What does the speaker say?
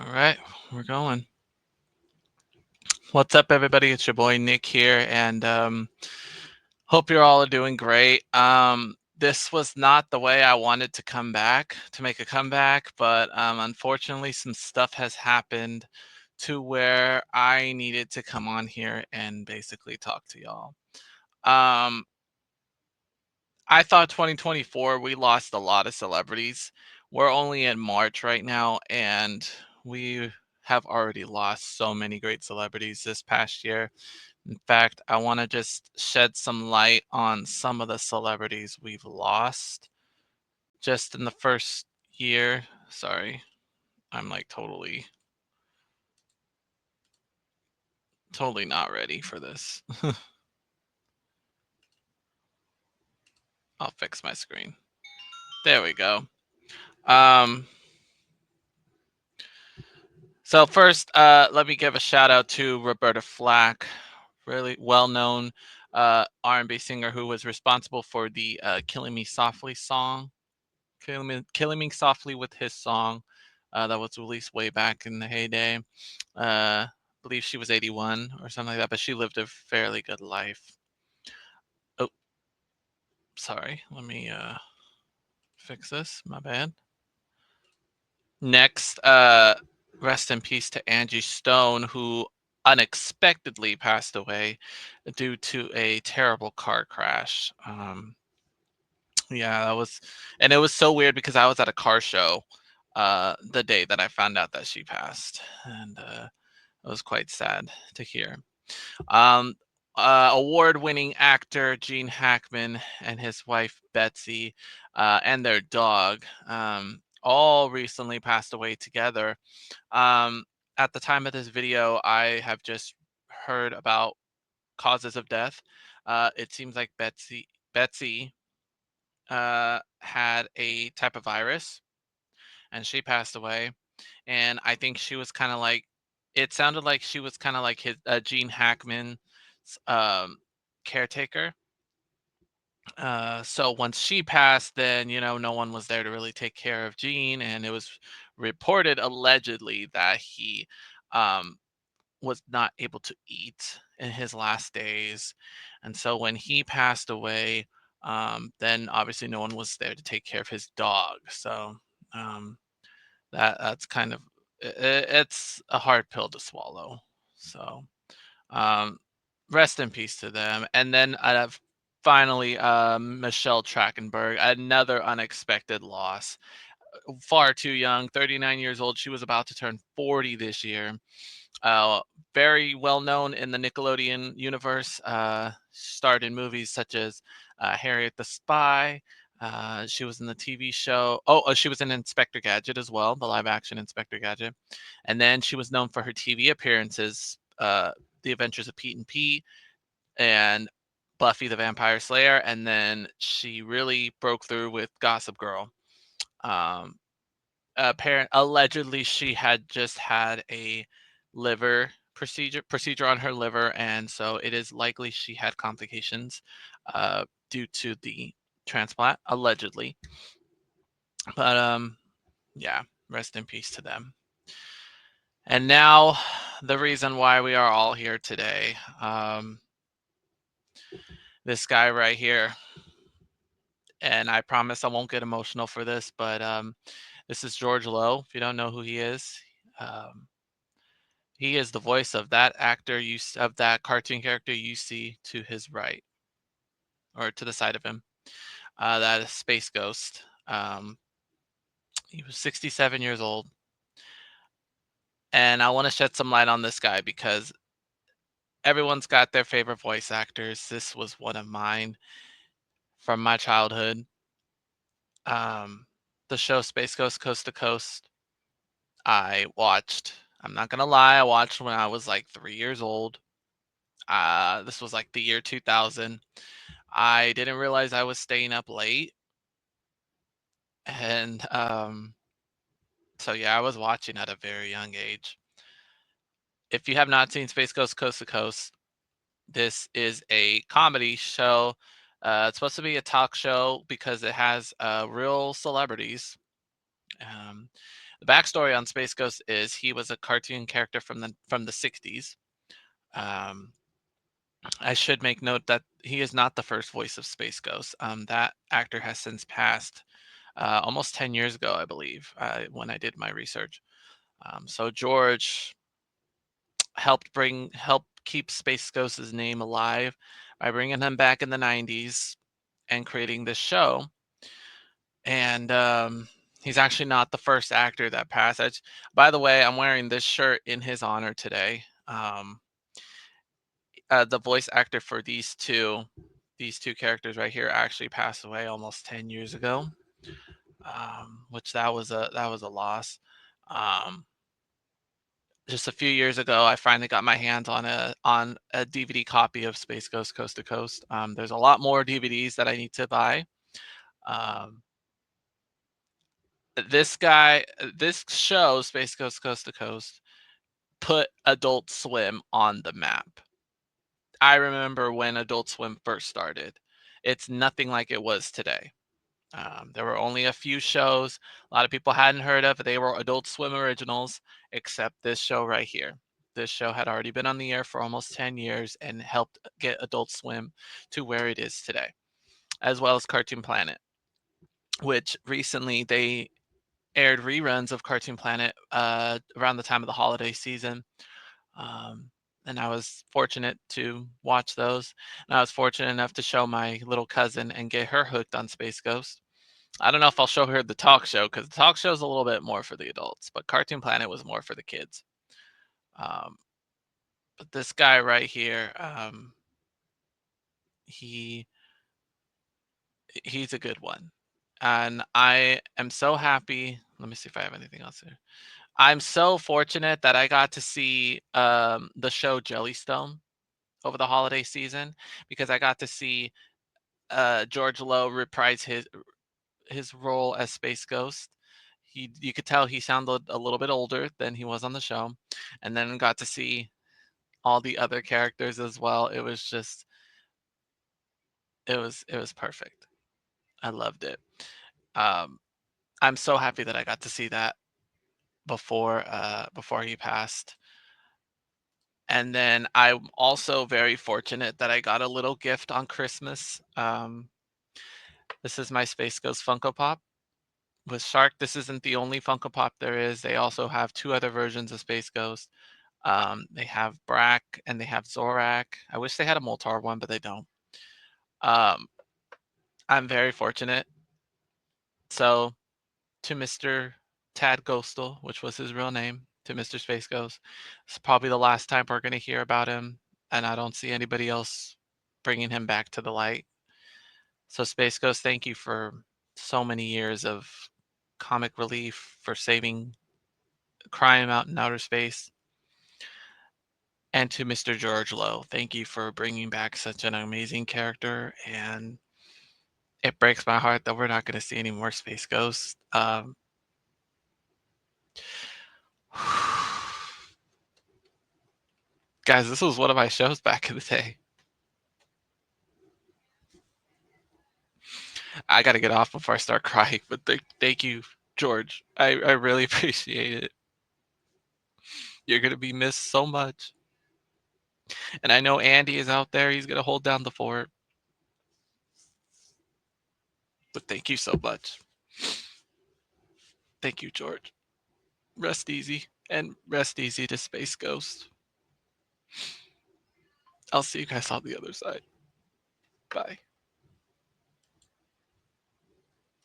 All right, we're going. What's up, everybody? It's your boy Nick here, and hope you're all doing great. This was not the way I wanted to come back to make a comeback, but unfortunately, some stuff has happened to where I needed to come on here and basically talk to y'all. Um, I thought 2024 we lost a lot of celebrities. We're only in March right now, and we have already lost so many great celebrities this past year. In fact, I want to just shed some light on some of the celebrities we've lost just in the first year. Sorry, I'm like totally not ready for this. I'll fix my screen. There we go. Um, so first, let me give a shout out to Roberta Flack, really well-known R&B singer who was responsible for the "Killing Me Softly" song. Killing Me Softly with his song that was released way back in the heyday. I believe she was 81 or something like that, but she lived a fairly good life. Oh, sorry. Let me fix this. My bad. Next, rest in peace to Angie Stone, who unexpectedly passed away due to a terrible car crash. Yeah, that was, and it was so weird because I was at a car show the day that I found out that she passed, and it was quite sad to hear. Um, Award-winning actor Gene Hackman and his wife Betsy and their dog all recently passed away together. Um, at the time of this video, I have just heard about causes of death. It seems like Betsy had a type of virus and she passed away. And I think she was kind of like, it sounded like she was kind of like his Gene Hackman's um, caretaker. So once she passed, then no one was there to really take care of Gene, and it was reported allegedly that he um, was not able to eat in his last days, and so when he passed away, then obviously no one was there to take care of his dog. So um, that's kind of it's a hard pill to swallow. So um, rest in peace to them. And then finally, Michelle Trachtenberg, another unexpected loss. Far too young, 39 years old. She was about to turn 40 this year. Uh, Very well known in the Nickelodeon universe. Starred in movies such as Harriet the Spy. She was in the TV show. She was in Inspector Gadget as well, the live action Inspector Gadget. And then she was known for her TV appearances, The Adventures of Pete and Pete and Buffy the Vampire Slayer. And then she really broke through with Gossip Girl. Um, Allegedly she had just had a liver procedure on her liver, and so it is likely she had complications due to the transplant, allegedly. But yeah, rest in peace to them. And now the reason why we are all here today. This guy right here, and I promise I won't get emotional for this, but this is George Lowe. If you don't know who he is, um, he is the voice of that actor of that cartoon character you see to his right or to the side of him. That is Space Ghost. He was 67 years old, and I want to shed some light on this guy because everyone's got their favorite voice actors. This was one of mine from my childhood. Um, the show Space Ghost Coast to Coast. I watched. I'm not gonna lie. I watched when I was like 3 years old. This was like the year 2000. I didn't realize I was staying up late, and so yeah, I was watching at a very young age. If you have not seen Space Ghost Coast to Coast, this is a comedy show. It's supposed to be a talk show because it has real celebrities. Um, the backstory on Space Ghost is he was a cartoon character from the 60s. Um, I should make note that he is not the first voice of Space Ghost. That actor has since passed almost 10 years ago, I believe, when I did my research. So George helped keep Space Ghost's name alive by bringing him back in the 90s and creating this show. And he's actually not the first actor that passed. By the way, I'm wearing this shirt in his honor today. The voice actor for these two characters right here actually passed away almost 10 years ago, which that was a loss. Um, just a few years ago, I finally got my hands on a DVD copy of Space Ghost Coast to Coast. There's a lot more DVDs that I need to buy. Um, this show, Space Ghost Coast to Coast, put Adult Swim on the map. I remember when Adult Swim first started. It's nothing like it was today. There were only a few shows a lot of people hadn't heard of. They were Adult Swim originals, except this show right here. This show had already been on the air for almost 10 years and helped get Adult Swim to where it is today, as well as Cartoon Planet, which recently they aired reruns of Cartoon Planet around the time of the holiday season. Um, and I was fortunate to watch those. And I was fortunate enough to show my little cousin and get her hooked on Space Ghost. I don't know if I'll show her the talk show because the talk show is a little bit more for the adults, but Cartoon Planet was more for the kids. Um, but this guy right here, he he's a good one, and I am so happy. Let me see if I have anything else here. I'm so fortunate that I got to see the show Jellystone over the holiday season because I got to see George Lowe reprise his role as Space Ghost. You could tell he sounded a little bit older than he was on the show, and then got to see all the other characters as well. It was perfect. I loved it. Um, I'm so happy that I got to see that before he passed. And then I'm also very fortunate that I got a little gift on Christmas. This is my Space Ghost Funko Pop with Shark. This isn't the only Funko Pop there is. They also have two other versions of Space Ghost. They have Brack and they have Zorak. I wish they had a Moltar one, but they don't. Um, I'm very fortunate. So to Mr. Tad Ghostal, which was his real name, to Mr. Space Ghost, it's probably the last time we're going to hear about him, and I don't see anybody else bringing him back to the light. So Space Ghost, thank you for so many years of comic relief, for saving crime out in outer space. And to Mr. George Lowe, thank you for bringing back such an amazing character. And it breaks my heart that we're not going to see any more Space Ghosts. Guys, this was one of my shows back in the day. I got to get off before I start crying, but thank you, George. I really appreciate it. You're going to be missed so much. And I know Andy is out there. He's going to hold down the fort. But thank you so much. Thank you, George. Rest easy. And rest easy to Space Ghost. I'll see you guys on the other side. Bye.